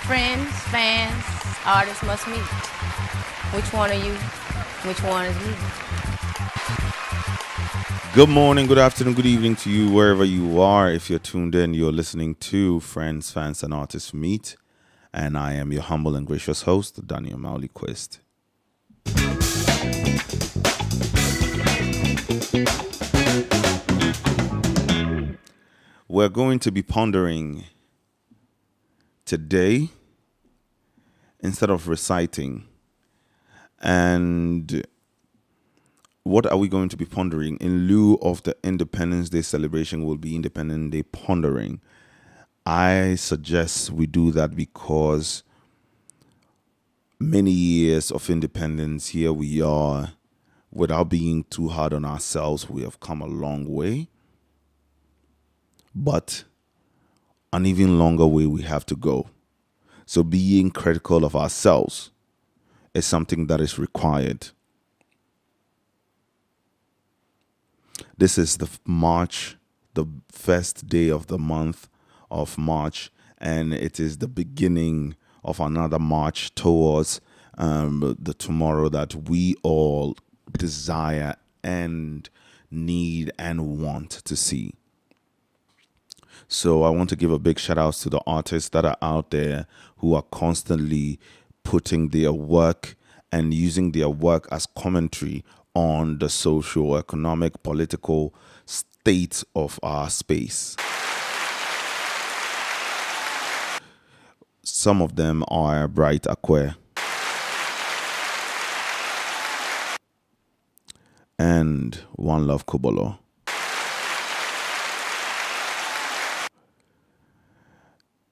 Friends, fans, artists must meet. Which one are you? Which one is me? Good morning, good afternoon, good evening to you, wherever you are. If you're tuned in, you're listening to Friends, Fans, and Artists Meet. And I am your humble and gracious host, Dr Mawuli Quist. We're going to be pondering today instead of reciting. And what are we going to be pondering? In lieu of the Independence Day celebration, will be Independence Day pondering. I suggest we do that because many years of independence, here we are, without being too hard on ourselves, we have come a long way. But an even longer way we have to go. So being critical of ourselves is something that is required. This is the first day of the month of March, and it is the beginning of another march towards the tomorrow that we all desire and need and want to see. So I want to give a big shout out to the artists that are out there who are constantly putting their work and using their work as commentary on the social, economic, political state of our space. Some of them are Bright Akwe and One Love Kobolo.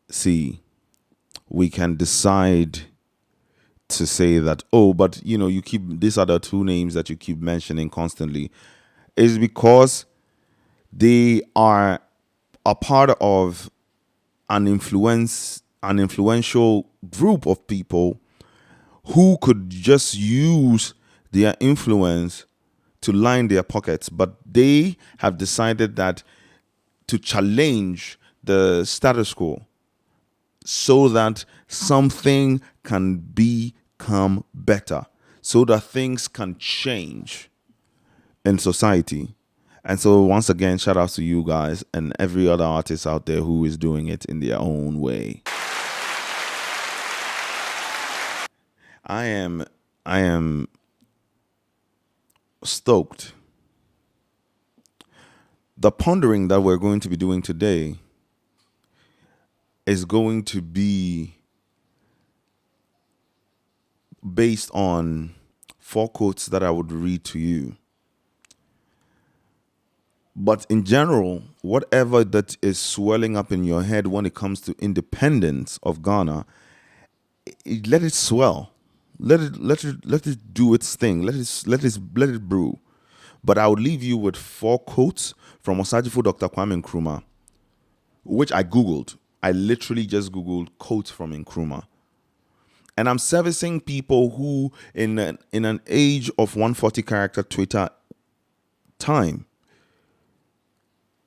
See, we can decide to say that, but you keep, these are the two names that you keep mentioning constantly, is because they are a part of an influential group of people who could just use their influence to line their pockets, but they have decided that to challenge the status quo so that something can become better, so that things can change in society. And so once again, shout out to you guys and every other artist out there who is doing it in their own way. I am stoked. The pondering that we're going to be doing today is going to be based on 4 quotes that I would read to you. But in general, whatever that is swelling up in your head when it comes to independence of Ghana, let it swell. Let it do its thing. Let it brew. But I would leave you with 4 quotes from Osajifo Dr. Kwame Nkrumah, which I Googled. I literally just Googled quotes from Nkrumah. And I'm servicing people who, in an age of 140 character Twitter time,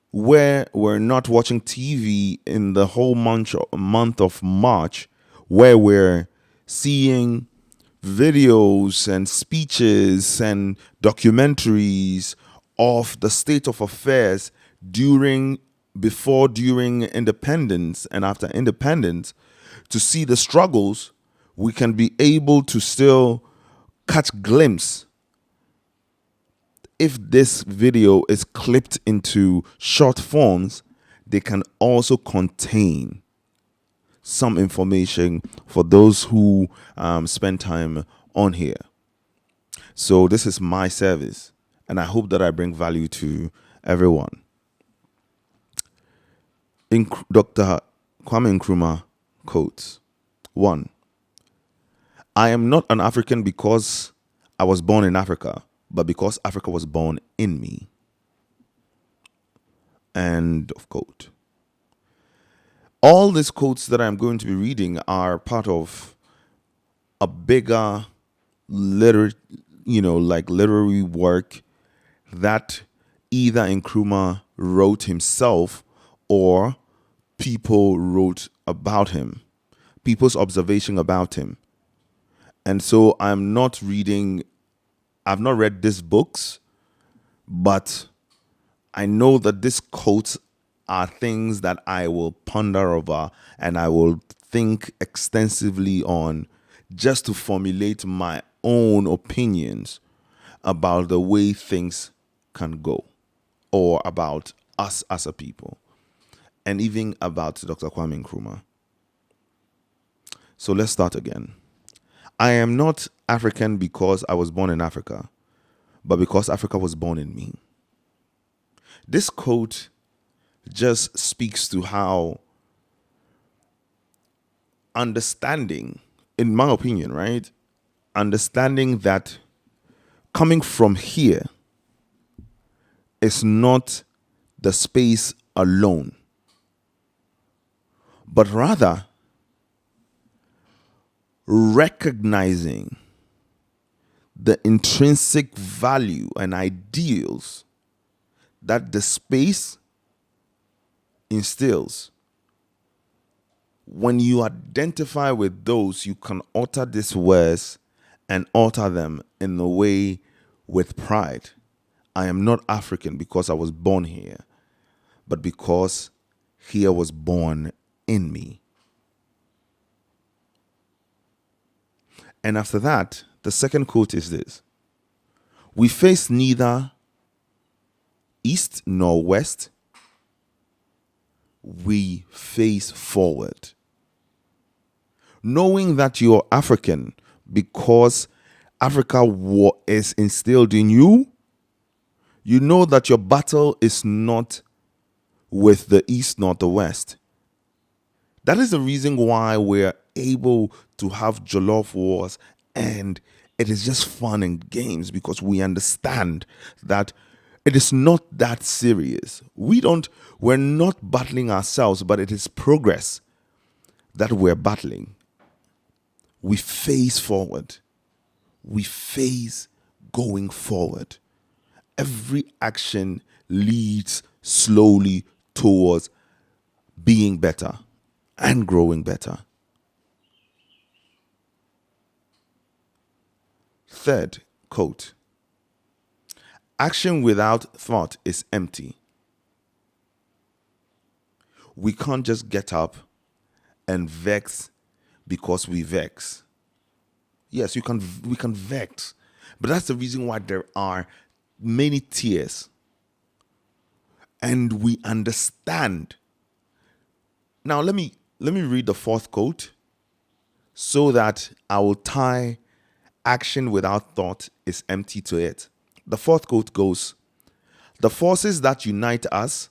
where we're not watching TV in the whole month of March, where we're seeing videos and speeches and documentaries of the state of affairs before, during independence and after independence, to see the struggles, we can be able to still catch glimpse. If this video is clipped into short forms, they can also contain some information for those who spend time on here. So this is my service, and I hope that I bring value to everyone. Dr. Kwame Nkrumah quotes: 1. I am not an African because I was born in Africa, but because Africa was born in me. End of quote. All these quotes that I'm going to be reading are part of a bigger literary work that either Nkrumah wrote himself or people wrote about him. people's observation about him. And so I've not read these books, but I know that these quotes are things that I will ponder over and I will think extensively on, just to formulate my own opinions about the way things can go, or about us as a people, and even about Dr. Kwame Nkrumah. So let's start again. I am not African because I was born in Africa, but because Africa was born in me. This quote just speaks to how understanding, in my opinion, right? Understanding that coming from here is not the space alone, but rather recognizing the intrinsic value and ideals that the space instills. When you identify with those, you can alter these words and alter them in a way with pride. I am not African because I was born here, but because here was born in me. And after that, the second quote is this: we face neither east nor west, we face forward. Knowing that you're African because Africa is instilled in you, you know that your battle is not with the east nor the west. That is the reason why we're able to have jollof wars, and it is just fun and games, because we understand that it is not that serious. We're not battling ourselves, but it is progress that we're battling. We face forward. We face going forward. Every action leads slowly towards being better and growing better. Third quote: action without thought is empty. We can't just get up and vex because we vex. Yes, we can vex, but that's the reason why there are many tears. And we understand. Now let me read the fourth quote so that I will tie action without thought is empty to it. The fourth quote goes: the forces that unite us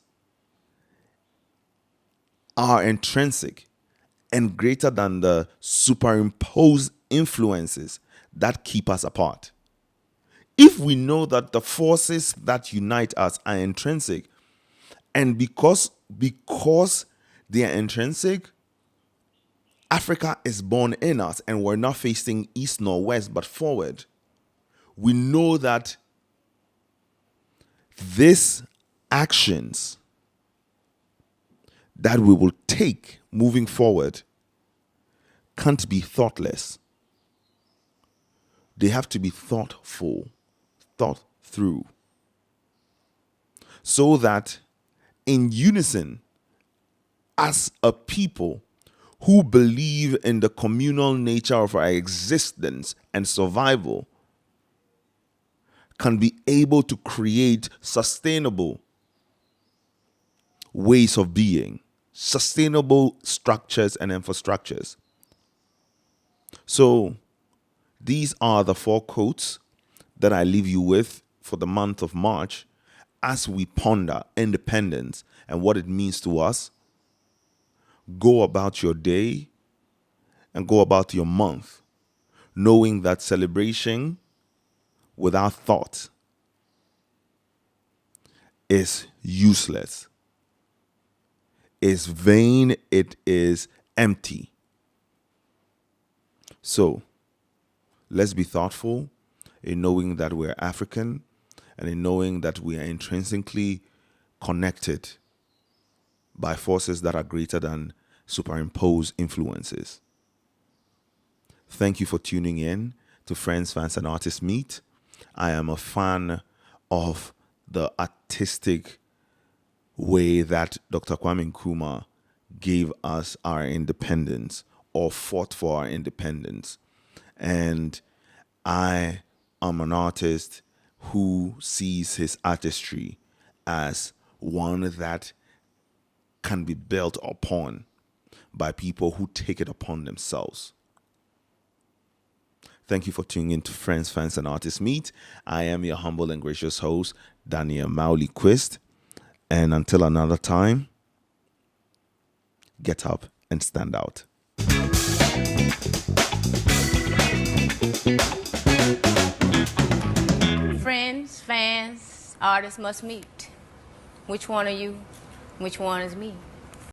are intrinsic and greater than the superimposed influences that keep us apart. If we know that the forces that unite us are intrinsic, and because they are intrinsic, Africa is born in us and we're not facing east nor west but forward, we know that these actions that we will take moving forward can't be thoughtless. They have to be thoughtful, thought through, so that in unison, as a people who believe in the communal nature of our existence and survival, can be able to create sustainable ways of being, sustainable structures and infrastructures. So these are the four quotes that I leave you with for the month of March as we ponder independence and what it means to us. Go about your day and go about your month, knowing that celebration without thought is useless, is vain, it is empty. So let's be thoughtful in knowing that we're African and in knowing that we are intrinsically connected by forces that are greater than superimposed influences. Thank you for tuning in to Friends, Fans, and Artists Meet. I am a fan of the artistic way that Dr. Kwame Nkrumah gave us our independence or fought for our independence. And I am an artist who sees his artistry as one that can be built upon by people who take it upon themselves. Thank you for tuning in to Friends, Fans, and Artists Meet. I am your humble and gracious host, Daniel Mawuli Quist. And until another time, get up and stand out. Friends, fans, artists must meet. Which one are you? Which one is me?